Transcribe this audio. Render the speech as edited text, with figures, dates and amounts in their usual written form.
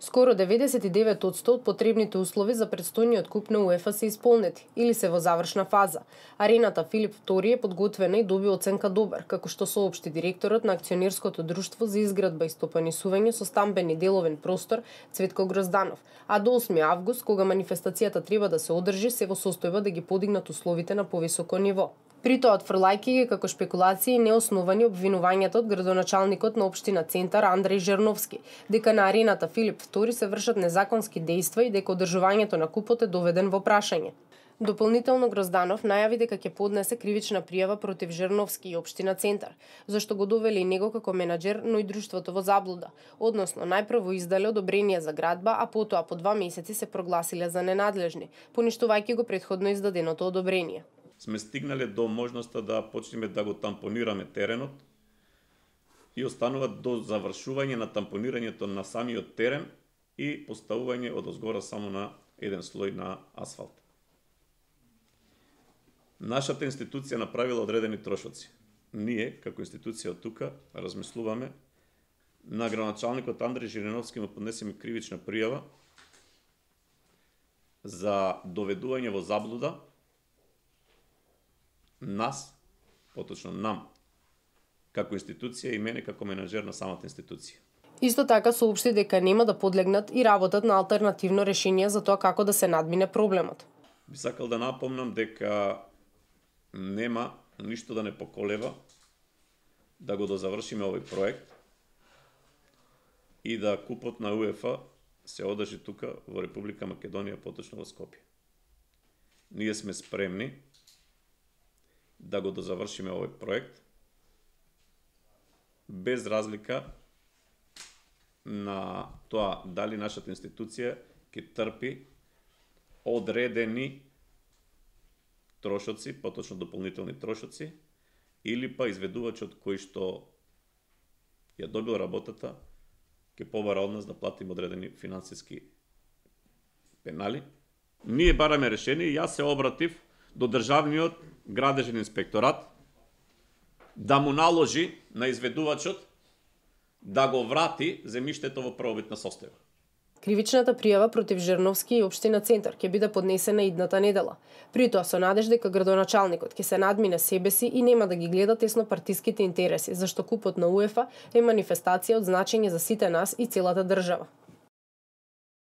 Скоро 99% од потребните услови за предстојниот куп на УЕФА се исполнети или се во завршна фаза. Арената Филип II е подготвена и доби оценка добар, како што соопшти директорот на акционерското друштво за изградба и стопанисување со стамбен и деловен простор Цветко Грозданов, а до 8 август, кога манифестацијата треба да се одржи, се во состојба да ги подигнат условите на повисоко ниво. При тоа отфрлајќи ги како шпекулации и неосновани обвинувањата од градоначалникот на општина Центар Андреј Жерновски, дека на арената Филип II се вршат незаконски дејства и дека одржувањето на купот е доведен во прашање. Дополнително Грозданов најави дека ќе поднесе кривична пријава против Жерновски и општина Центар, зашто го довели и него како менаџер, но и друштвото во заблуда, односно најпрво издале одобрение за градба, а потоа по 2 месеци се прогласиле за ненадлежни, поништувајќи го претходно издаденото одобрение. Сме стигнале до можноста да почнеме да го тампонираме теренот и останува до завршување на тампонирањето на самиот терен и поставување од озгора само на еден слој на асфалт. Нашата институција направила одредени трошоци. Ние, како институција од тука, размислуваме на градоначалникот Андреј Жириновски му поднесеме кривична пријава за доведување во заблуда нас, поточно нам, како институција и мене како менаџер на самата институција. Исто така соопшти дека нема да подлегнат и работат на алтернативно решение за тоа како да се надмине проблемот. Би сакал да напомнам дека нема ништо да не поколева да го дозавршиме овој проект и да купот на УЕФА се одржи тука во Република Македонија, поточно во Скопје. Ние сме спремни да го дозавршиме овој проект без разлика на тоа дали нашата институција ќе трпи одредени трошоци, поточно дополнителни трошоци, или па изведувачот кој што ја добил работата ќе побара од нас да платим одредени финансиски пенали. Ние бараме решение и јас се обратив до Државниот градежен инспекторат да му наложи на изведувачот да го врати земјиштето во првобитна состојба. Кривичната пријава против Жерновски и општина Центар ќе биде поднесена идната недела. При тоа со надеж дека градоначалникот ќе се надмине себе си и нема да ги гледа тесно партиските интереси, зашто купот на УЕФА е манифестација од значење за сите нас и целата држава.